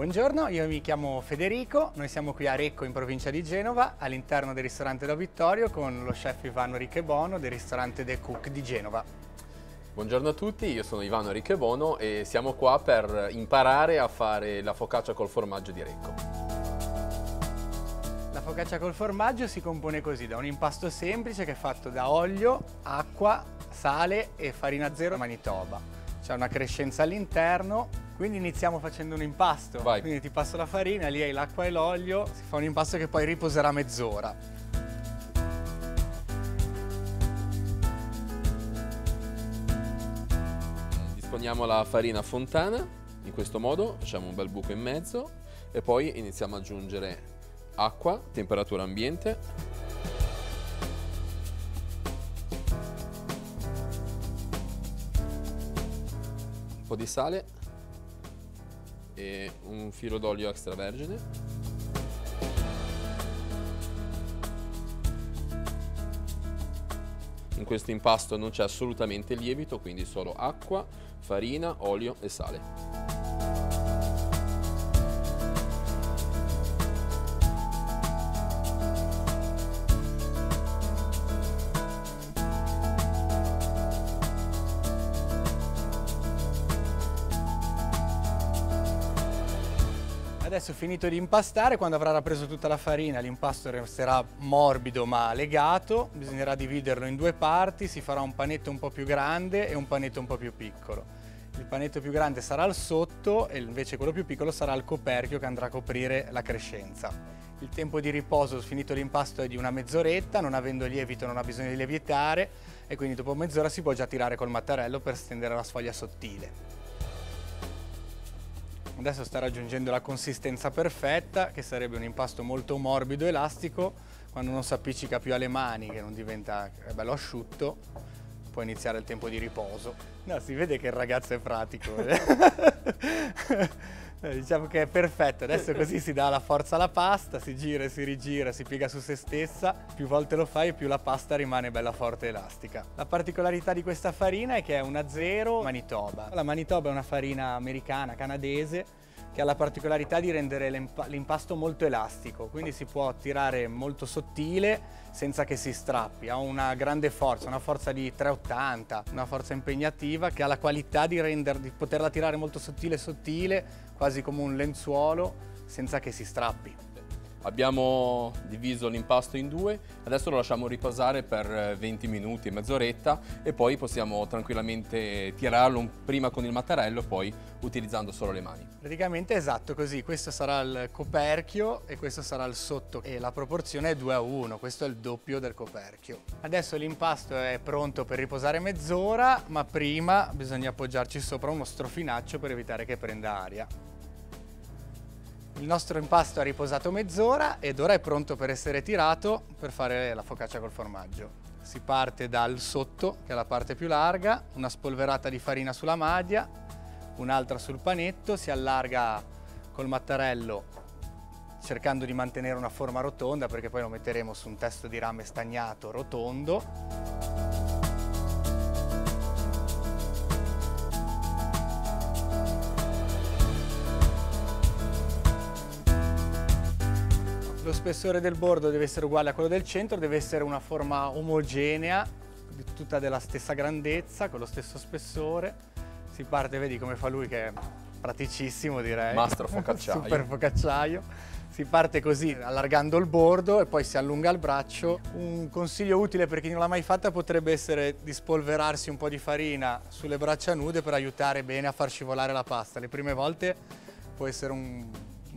Buongiorno, io mi chiamo Federico, noi siamo qui a Recco in provincia di Genova all'interno del ristorante Da Vittorio con lo chef Ivano Ricchebono del ristorante The Cook di Genova. Buongiorno a tutti, io sono Ivano Ricchebono e siamo qua per imparare a fare la focaccia col formaggio di Recco. La focaccia col formaggio si compone così, da un impasto semplice che è fatto da olio, acqua, sale e farina zero Manitoba. C'è una crescenza all'interno, quindi iniziamo facendo un impasto. Vai. Quindi ti passo la farina, lì hai l'acqua e l'olio, si fa un impasto che poi riposerà mezz'ora. Disponiamo la farina a fontana, in questo modo facciamo un bel buco in mezzo e poi iniziamo ad aggiungere acqua, temperatura ambiente, un po' di sale e un filo d'olio extravergine. In questo impasto non c'è assolutamente lievito, quindi solo acqua, farina, olio e sale. Adesso finito di impastare, quando avrà rappreso tutta la farina, l'impasto resterà morbido ma legato, bisognerà dividerlo in due parti, si farà un panetto un po' più grande e un panetto un po' più piccolo. Il panetto più grande sarà al sotto e invece quello più piccolo sarà il coperchio che andrà a coprire la crescenza. Il tempo di riposo finito l'impasto è di una mezz'oretta, non avendo lievito non ha bisogno di lievitare e quindi dopo mezz'ora si può già tirare col mattarello per stendere la sfoglia sottile. Adesso sta raggiungendo la consistenza perfetta, che sarebbe un impasto molto morbido, elastico. Quando non si appiccica più alle mani, che non diventa bello asciutto, può iniziare il tempo di riposo. No, si vede che il ragazzo è pratico. Diciamo che è perfetto. Adesso così si dà la forza alla pasta, si gira e si rigira, si piega su se stessa. Più volte lo fai, più la pasta rimane bella forte e elastica. La particolarità di questa farina è che è una zero Manitoba. La Manitoba è una farina americana, canadese, che ha la particolarità di rendere l'impasto molto elastico, quindi si può tirare molto sottile senza che si strappi. Ha una grande forza, una forza di 380, una forza impegnativa che ha la qualità di poterla tirare molto sottile, quasi come un lenzuolo, senza che si strappi. Abbiamo diviso l'impasto in due, adesso lo lasciamo riposare per 20 minuti, mezz'oretta e poi possiamo tranquillamente tirarlo prima con il mattarello e poi utilizzando solo le mani. Praticamente esatto così, questo sarà il coperchio e questo sarà il sotto e la proporzione è 2:1, questo è il doppio del coperchio. Adesso l'impasto è pronto per riposare mezz'ora, ma prima bisogna appoggiarci sopra uno strofinaccio per evitare che prenda aria. Il nostro impasto ha riposato mezz'ora ed ora è pronto per essere tirato per fare la focaccia col formaggio. Si parte dal sotto, che è la parte più larga, una spolverata di farina sulla maglia, un'altra sul panetto, si allarga col mattarello cercando di mantenere una forma rotonda perché poi lo metteremo su un testo di rame stagnato rotondo. Lo spessore del bordo deve essere uguale a quello del centro, deve essere una forma omogenea, tutta della stessa grandezza, con lo stesso spessore. Si parte, vedi come fa lui che è praticissimo direi. Mastro focacciaio. Super focacciaio. Si parte così, allargando il bordo e poi si allunga il braccio. Un consiglio utile per chi non l'ha mai fatta potrebbe essere di spolverarsi un po' di farina sulle braccia nude per aiutare bene a far scivolare la pasta. Le prime volte può essere un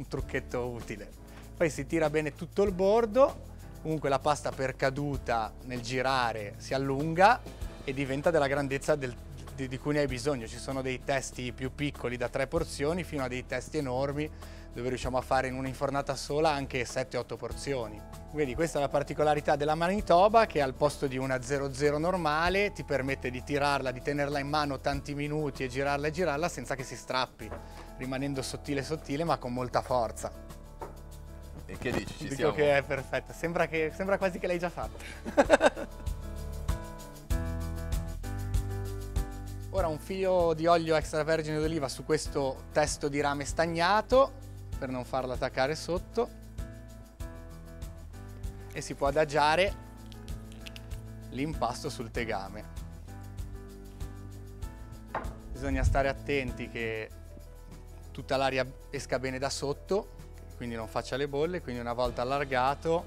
trucchetto utile. Poi si tira bene tutto il bordo, comunque la pasta per caduta nel girare si allunga e diventa della grandezza di cui ne hai bisogno. Ci sono dei testi più piccoli da 3 porzioni fino a dei testi enormi dove riusciamo a fare in una infornata sola anche 7-8 porzioni. Quindi questa è la particolarità della Manitoba, che al posto di una 00 normale ti permette di tirarla, di tenerla in mano tanti minuti e girarla senza che si strappi, rimanendo sottile ma con molta forza. E che dici? Ci Dico siamo? che è perfetta, sembra quasi che l'hai già fatta. Ora un filo di olio extravergine d'oliva su questo testo di rame stagnato, per non farla attaccare sotto, e si può adagiare l'impasto sul tegame. Bisogna stare attenti che tutta l'aria esca bene da sotto, quindi non faccia le bolle, quindi una volta allargato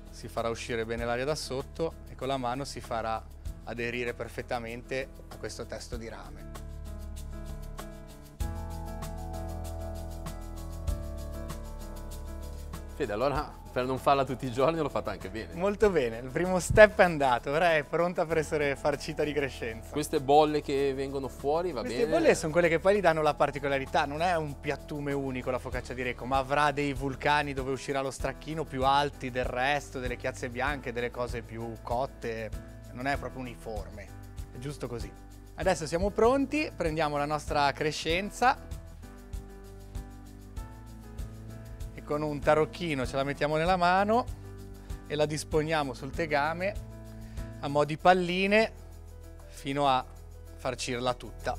si farà uscire bene l'aria da sotto e con la mano si farà aderire perfettamente a questo testo di rame. Fede, allora per non farla tutti i giorni l'ho fatta anche bene. Molto bene, il primo step è andato, ora è pronta per essere farcita di crescenza. Queste bolle che vengono fuori, va bene? Queste bolle sono quelle che poi gli danno la particolarità, non è un piattume unico la focaccia di Recco, ma avrà dei vulcani dove uscirà lo stracchino più alti del resto, delle chiazze bianche, delle cose più cotte, non è proprio uniforme, è giusto così. Adesso siamo pronti, prendiamo la nostra crescenza e con un tarocchino ce la mettiamo nella mano e la disponiamo sul tegame a mo' di palline fino a farcirla tutta.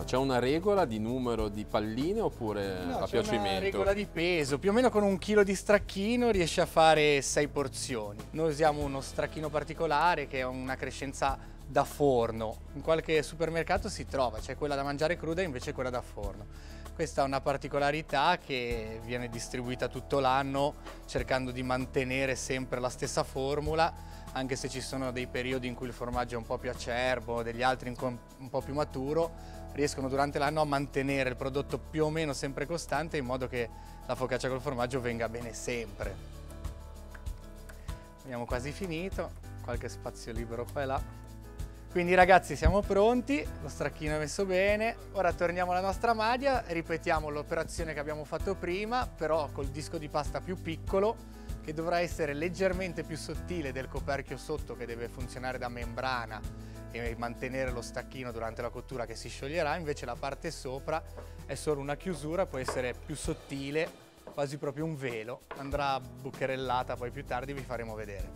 C'è una regola di numero di palline oppure No, a c'è piacimento? una regola di peso, più o meno con 1 chilo di stracchino riesci a fare 6 porzioni. Noi usiamo uno stracchino particolare che è una crescenza da forno. In qualche supermercato si trova, c'è quella da mangiare cruda e invece quella da forno. Questa è una particolarità che viene distribuita tutto l'anno cercando di mantenere sempre la stessa formula, anche se ci sono dei periodi in cui il formaggio è un po' più acerbo, degli altri un po' più maturo, riescono durante l'anno a mantenere il prodotto più o meno sempre costante in modo che la focaccia col formaggio venga bene sempre. Abbiamo quasi finito, qualche spazio libero qua e là. Quindi ragazzi siamo pronti, lo stracchino è messo bene, ora torniamo alla nostra maglia, ripetiamo l'operazione che abbiamo fatto prima, però col disco di pasta più piccolo, che dovrà essere leggermente più sottile del coperchio sotto che deve funzionare da membrana e mantenere lo stacchino durante la cottura che si scioglierà, invece la parte sopra è solo una chiusura, può essere più sottile, quasi proprio un velo, andrà bucherellata poi più tardi, vi faremo vedere.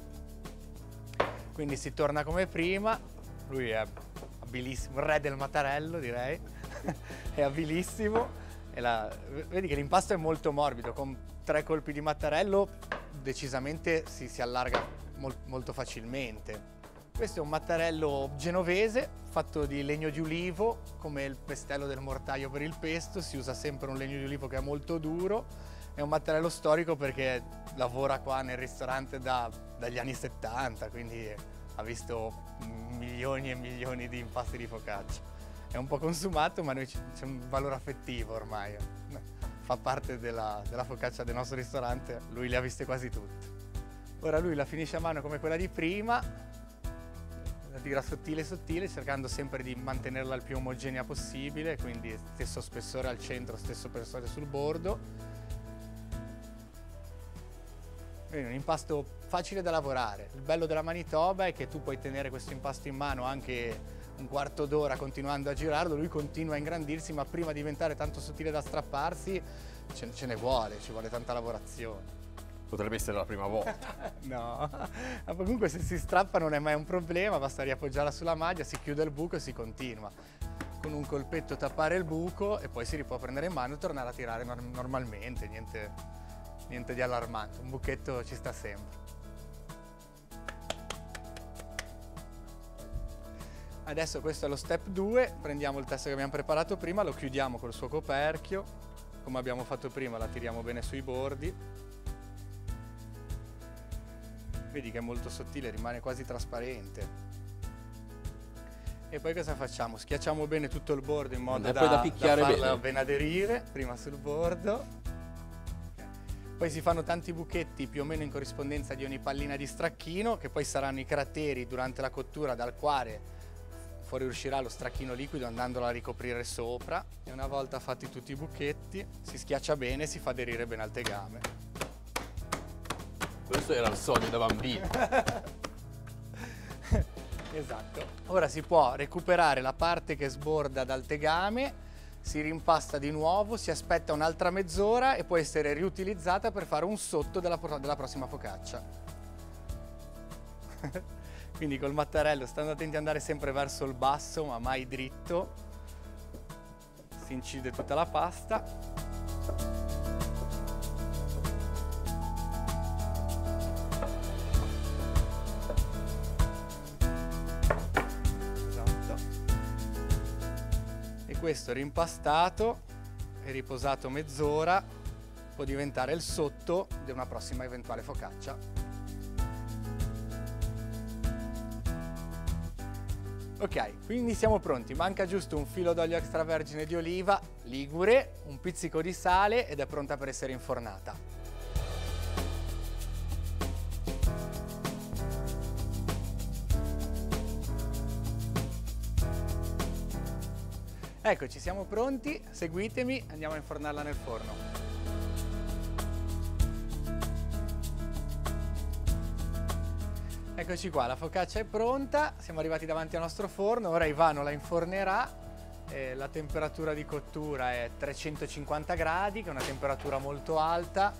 Quindi si torna come prima. Lui è abilissimo, il re del mattarello direi, è abilissimo. Vedi che l'impasto è molto morbido, con 3 colpi di mattarello decisamente si allarga molto facilmente. Questo è un mattarello genovese fatto di legno di ulivo, come il pestello del mortaio per il pesto, si usa sempre un legno di ulivo che è molto duro. È un mattarello storico perché lavora qua nel ristorante dagli anni 70, quindi ha visto milioni e milioni di impasti di focaccia. È un po' consumato, ma c'è un valore affettivo ormai. Fa parte della focaccia del nostro ristorante, lui le ha viste quasi tutte. Ora lui la finisce a mano come quella di prima, la tira sottile sottile, cercando sempre di mantenerla il più omogenea possibile, quindi stesso spessore al centro, stesso spessore sul bordo. Quindi un impasto facile da lavorare. Il bello della Manitoba è che tu puoi tenere questo impasto in mano anche un quarto d'ora continuando a girarlo, lui continua a ingrandirsi, ma prima di diventare tanto sottile da strapparsi ce ne vuole, ci vuole tanta lavorazione. Potrebbe essere la prima volta. No, ma comunque se si strappa non è mai un problema, basta riappoggiarla sulla maglia, si chiude il buco e si continua. Con un colpetto tappare il buco e poi si ripuò prendere in mano e tornare a tirare normalmente, niente di allarmante, un buchetto ci sta sempre. Adesso questo è lo step 2, prendiamo il testo che abbiamo preparato prima, lo chiudiamo col suo coperchio, come abbiamo fatto prima la tiriamo bene sui bordi. Vedi che è molto sottile, rimane quasi trasparente. E poi cosa facciamo? Schiacciamo bene tutto il bordo in modo da farla ben aderire, prima sul bordo. Poi si fanno tanti buchetti più o meno in corrispondenza di ogni pallina di stracchino, che poi saranno i crateri durante la cottura dal quale fuoriuscirà lo stracchino liquido andandolo a ricoprire sopra. E una volta fatti tutti i buchetti si schiaccia bene e si fa aderire bene al tegame. Questo era il sogno da bambino. Esatto. Ora si può recuperare la parte che sborda dal tegame, si rimpasta di nuovo, si aspetta un'altra mezz'ora e può essere riutilizzata per fare un sotto della prossima focaccia. Quindi col mattarello, stando attenti ad andare sempre verso il basso ma mai dritto, si incide tutta la pasta. Esatto. E questo rimpastato e riposato mezz'ora può diventare il sotto di una prossima eventuale focaccia. Ok, quindi siamo pronti, manca giusto un filo d'olio extravergine di oliva ligure, un pizzico di sale ed è pronta per essere infornata. Eccoci, siamo pronti, seguitemi, andiamo a infornarla nel forno. Eccoci qua, la focaccia è pronta, siamo arrivati davanti al nostro forno, ora Ivano la infornerà, la temperatura di cottura è 350 gradi, che è una temperatura molto alta,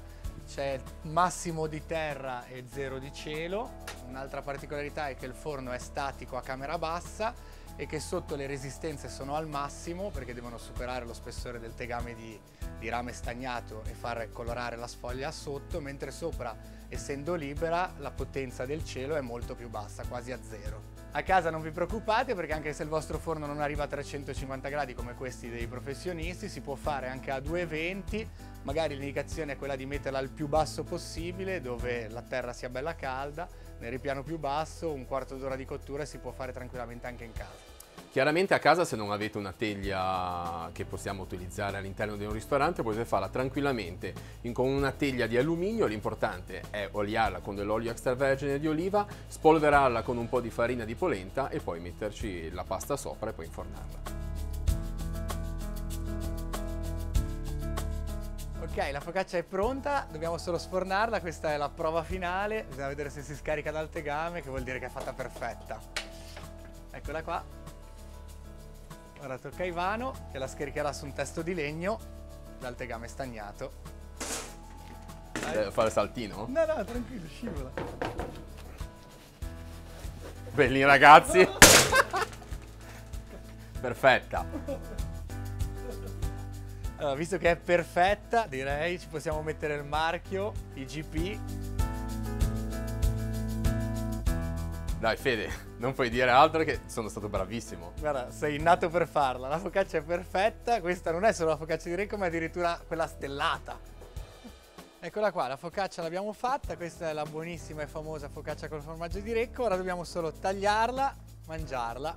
c'è il massimo di terra e zero di cielo, un'altra particolarità è che il forno è statico a camera bassa e che sotto le resistenze sono al massimo perché devono superare lo spessore del tegame di rame stagnato e far colorare la sfoglia sotto, mentre sopra, essendo libera, la potenza del cielo è molto più bassa, quasi a zero. A casa non vi preoccupate perché anche se il vostro forno non arriva a 350 gradi come questi dei professionisti, si può fare anche a 220, magari l'indicazione è quella di metterla al più basso possibile, dove la terra sia bella calda, nel ripiano più basso, un quarto d'ora di cottura si può fare tranquillamente anche in casa. Chiaramente a casa, se non avete una teglia che possiamo utilizzare all'interno di un ristorante, potete farla tranquillamente con una teglia di alluminio. L'importante è oliarla con dell'olio extravergine di oliva, spolverarla con un po' di farina di polenta e poi metterci la pasta sopra e poi infornarla. Ok, la focaccia è pronta, dobbiamo solo sfornarla, questa è la prova finale, bisogna vedere se si scarica dal tegame, che vuol dire che è fatta perfetta. Eccola qua. Ora tocca a Ivano, che la scaricherà su un testo di legno dal tegame stagnato. Fare il saltino? No, no, tranquillo, scivola. Belli ragazzi! Perfetta! Allora, visto che è perfetta, direi ci possiamo mettere il marchio IGP. Dai Fede, non puoi dire altro che sono stato bravissimo. Guarda, sei nato per farla, la focaccia è perfetta, questa non è solo la focaccia di Recco ma addirittura quella stellata. Eccola qua, la focaccia l'abbiamo fatta, questa è la buonissima e famosa focaccia col formaggio di Recco, ora dobbiamo solo tagliarla, mangiarla.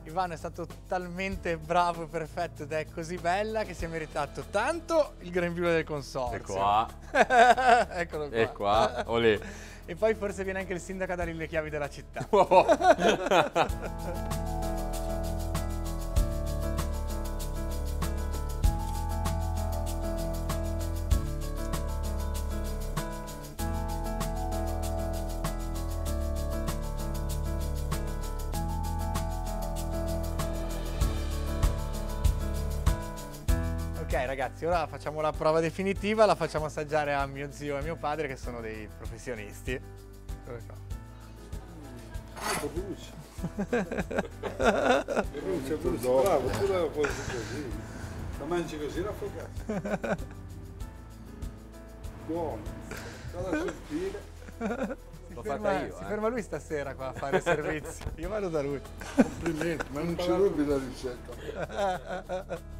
Ivano è stato talmente bravo e perfetto ed è così bella che si è meritato tanto il grembiule del consorzio. E qua. Eccolo qua. E qua, olè. E poi forse viene anche il sindaco a dargli le chiavi della città. Oh. Ok ragazzi, ora facciamo la prova definitiva, la facciamo assaggiare a mio zio e mio padre che sono dei professionisti. Eccolo qua. Bravo, tu la puoi così. La mangi così la focaccia. Buono. Cada sottile. Si ferma lui stasera qua a fare servizi. Io vado da lui. Complimenti, ma non ci rubi la ricetta.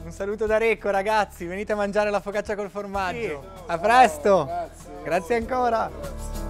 Un saluto da Recco ragazzi, venite a mangiare la focaccia col formaggio. Sì. A presto! Grazie. Grazie ancora! Grazie.